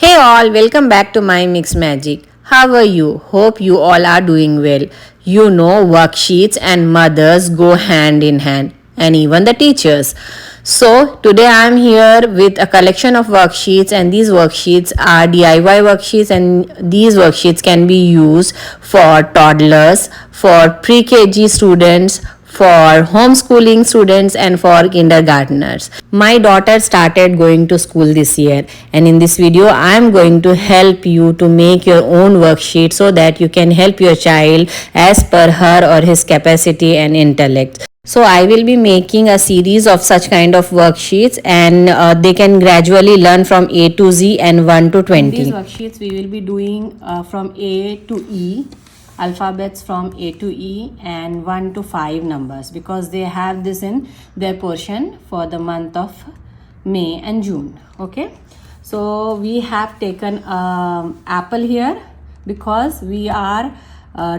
Hey all, welcome back to my Mix Magic. How are you? Hope you all are doing well. You know, worksheets and mothers go hand in hand, and even the teachers. So, today I am here with a collection of worksheets, and these worksheets are DIY worksheets, and these worksheets can be used for toddlers, for pre KG students, for homeschooling students and for kindergartners. My daughter started going to school this year, and in this video I am going to help you to make your own worksheet so that you can help your child as per her or his capacity and intellect. So I will be making a series of such kind of worksheets, and they can gradually learn from A to Z and 1 to 20. In these worksheets we will be doing from A to E, alphabets from A to E, and 1 to 5 numbers, because they have this in their portion for the month of May and June. Okay, so we have taken apple here because we are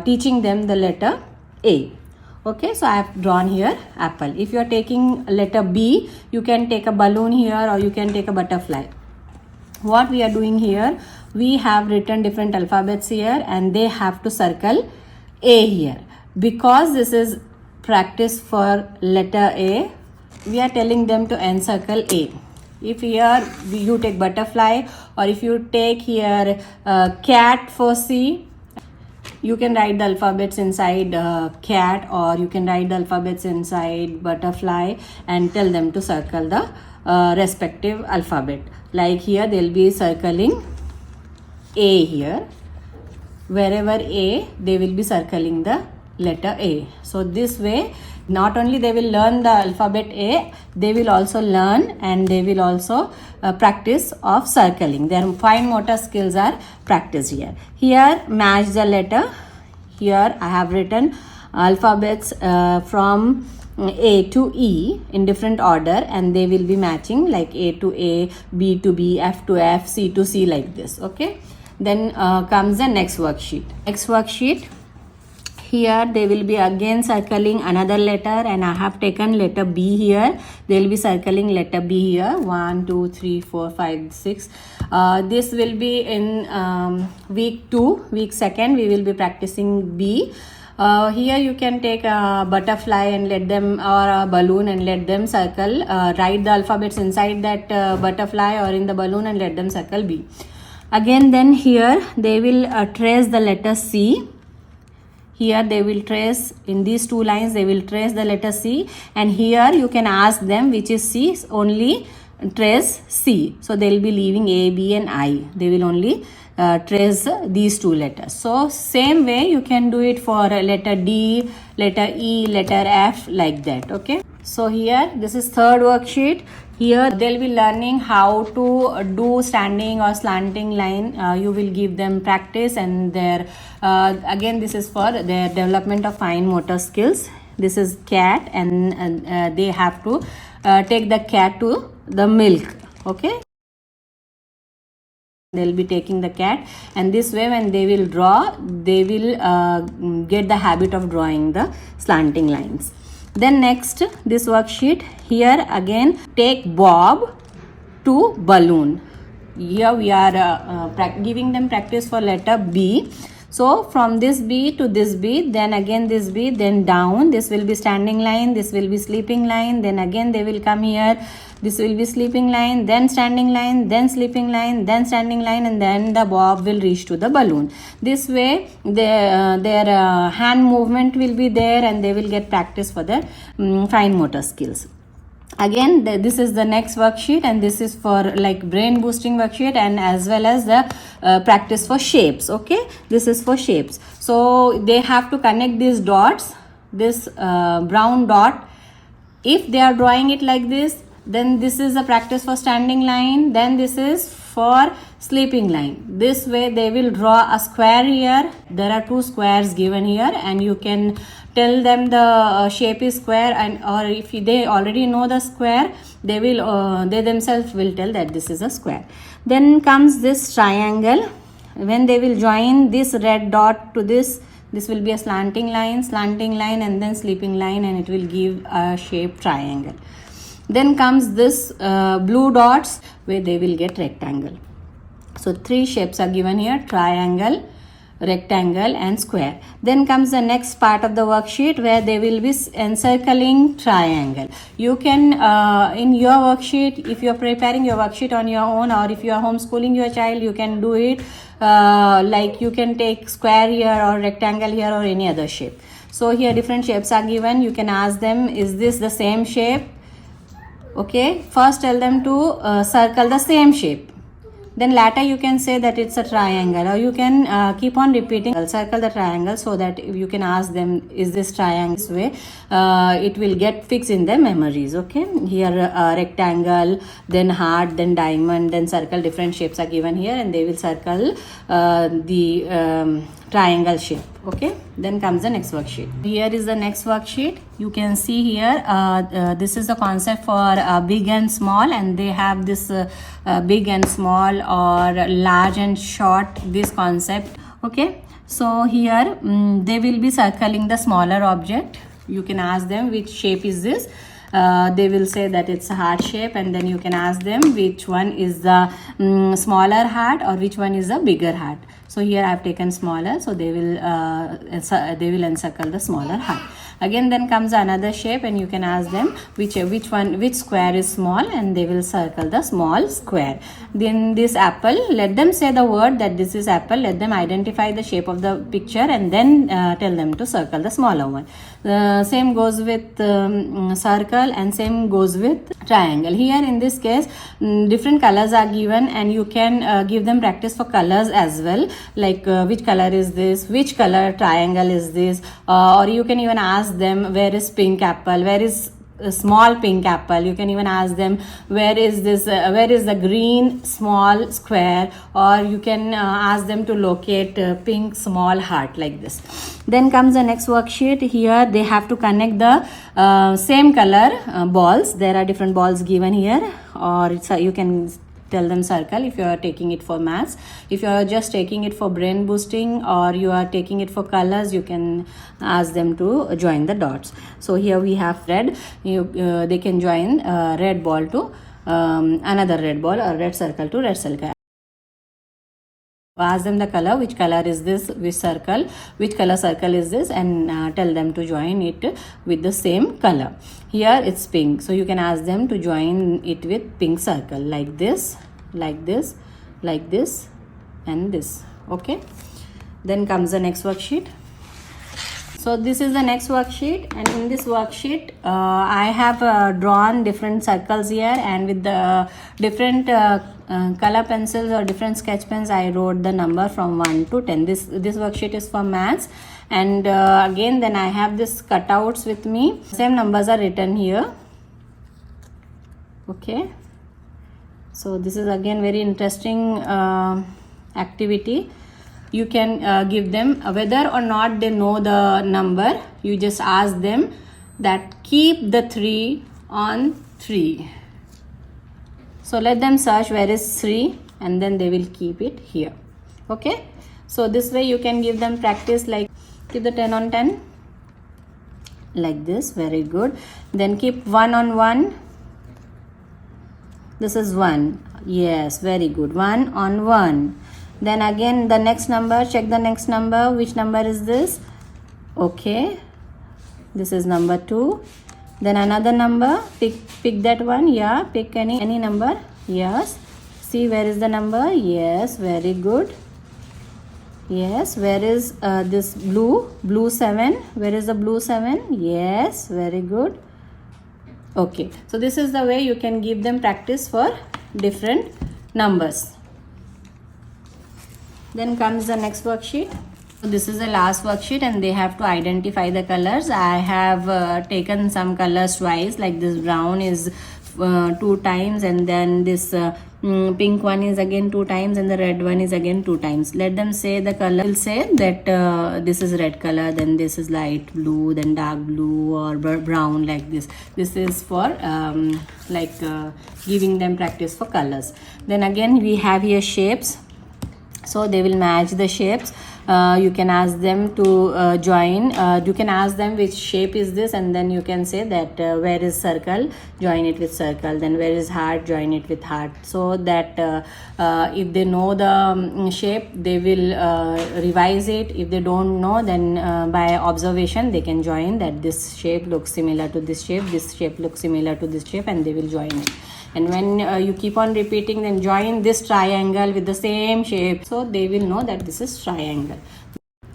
teaching them the letter A. Okay, so I have drawn here apple. If you are taking letter B, you can take a balloon here or you can take a butterfly. What we are doing here, we have written different alphabets here and they have to circle A here. Because this is practice for letter A, we are telling them to encircle A. If here you take butterfly, or if you take here cat for C, you can write the alphabets inside cat, or you can write the alphabets inside butterfly and tell them to circle the respective alphabet. Like here they'll be circling A here. Wherever A, they will be circling the letter A. So this way, not only they will learn the alphabet A, they will also learn and they will also practice of circling. Their fine motor skills are practiced here. Here match the letter. Here I have written alphabets from A to E in different order, and they will be matching like A to A, B to B, F to F, C to C, like this. Okay, then comes the next worksheet. Next worksheet, here they will be again circling another letter, and I have taken letter B here. They will be circling letter B here. 1 2 3 4 5 6. This will be in week 2, week 2nd we will be practicing B. Here you can take a butterfly and let them, or a balloon and let them circle, write the alphabets inside that butterfly or in the balloon and let them circle B. Again, then here they will trace the letter C. Here they will trace, in these two lines they will trace the letter C, and here you can ask them which is C, only trace C. So they will be leaving A, B and I. They will only trace these two letters. So same way you can do it for letter D, letter E, letter F, like that. Okay, so here this is third worksheet. Here they'll be learning how to do standing or slanting line. You will give them practice, and their again this is for their development of fine motor skills. This is cat, and they have to take the cat to the milk. Okay, they'll be taking the cat, and this way when they will draw, they will get the habit of drawing the slanting lines. Then next, this worksheet, here again take Bob to balloon. Here we are giving them practice for letter B. So from this B to this B, then again this B, then down. This will be standing line, this will be sleeping line, then again they will come here. This will be sleeping line, then standing line, then sleeping line, then standing line, and then the bob will reach to the balloon. This way their hand movement will be there, and they will get practice for their fine motor skills. Again, this is the next worksheet, and this is for like brain boosting worksheet, and as well as the practice for shapes. Okay, this is for shapes. So they have to connect these dots, this brown dot. If they are drawing it like this, then this is a practice for standing line, then this is for sleeping line. This way they will draw a square here. There are two squares given here, and you can tell them the shape is square, and or if they already know the square, they will they themselves will tell that this is a square. Then comes this triangle. When they will join this red dot to this will be a slanting line, and then sleeping line, and it will give a shape triangle. Then comes this blue dots, where they will get rectangle. So 3 shapes are given here: triangle, rectangle and square. Then comes the next part of the worksheet where they will be encircling triangle. You can in your worksheet, if you are preparing your worksheet on your own, or if you are homeschooling your child, you can do it like you can take square here or rectangle here or any other shape. So here different shapes are given. You can ask them, is this the same shape? Okay, first tell them to circle the same shape. Then later you can say that it's a triangle, or you can keep on repeating, circle the triangle, so that you can ask them, is this triangle this way? It will get fixed in their memories. Okay, here rectangle, then heart, then diamond, then circle. Different shapes are given here, and they will circle the triangle shape. Okay, then comes the next worksheet. Here is the next worksheet. You can see here this is the concept for big and small, and they have this big and small or large and short, this concept. Okay, so here they will be circling the smaller object. You can ask them, which shape is this? They will say that it's a heart shape, and then you can ask them which one is the smaller heart or which one is the bigger heart. So here I have taken smaller, so they will encircle the smaller heart. Again, then comes another shape, and you can ask them which square is small, and they will circle the small square. Then this apple, let them say the word that this is apple. Let them identify the shape of the picture, and then tell them to circle the smaller one. Same goes with circle, and same goes with triangle. Here in this case, different colors are given, and you can give them practice for colors as well, like which color is this, which color triangle is this, or you can even ask them, where is pink apple, where is a small pink apple. You can even ask them, where is this where is the green small square, or you can ask them to locate pink small heart, like this. Then comes the next worksheet. Here they have to connect the same color balls. There are different balls given here, or you can tell them circle if you are taking it for maths. If you are just taking it for brain boosting, or you are taking it for colors, you can ask them to join the dots. So here we have red. They can join red ball to another red ball, or red circle to red circle. Ask them the color, which color is this, which color circle is this, and tell them to join it with the same color. Here it's pink, so you can ask them to join it with pink circle, like this, like this, like this, and this. Okay, then comes the next worksheet. So this is the next worksheet, and in this worksheet I have drawn different circles here, and with the different color pencils or different sketch pens, I wrote the number from 1 to 10. This worksheet is for maths, and again then I have this cutouts with me. Same numbers are written here. Okay, so this is again very interesting activity. You can give them, whether or not they know the number, you just ask them that keep the 3 on 3. So let them search where is 3, and then they will keep it here. Okay, so this way you can give them practice, like keep the 10 on 10, like this. Very good. Then keep 1 on 1. This is 1. Yes, very good. 1 on 1. Then again the next number, check the next number, which number is this? Okay, this is number 2. Then another number, pick that one. Yeah, pick any number. Yes, see where is the number? Yes, very good. Yes, where is this blue 7? Where is the blue 7? Yes, very good. Okay, so this is the way you can give them practice for different numbers. Then comes the next worksheet. So this is the last worksheet, and they have to identify the colors. I have taken some colors twice, like this brown is 2 times, and then this pink one is again 2 times, and the red one is again 2 times. Let them say the color. Will say that this is red color, then this is light blue, then dark blue or brown, like this. This is for giving them practice for colors. Then again we have here shapes. So they will match the shapes. you can ask them to join. You can ask them which shape is this, and then you can say that where is circle, join it with circle, then where is heart, join it with heart, so that if they know the shape, they will revise it. If they don't know, then by observation they can join that this shape looks similar to this shape looks similar to this shape, and they will join it. And when you keep on repeating, then join this triangle with the same shape, so they will know that this is triangle.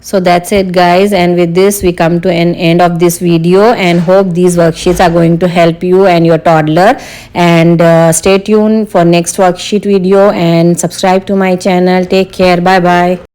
So that's it, guys, and with this we come to an end of this video, and hope these worksheets are going to help you and your toddler. And stay tuned for next worksheet video, and subscribe to my channel. Take care. Bye bye.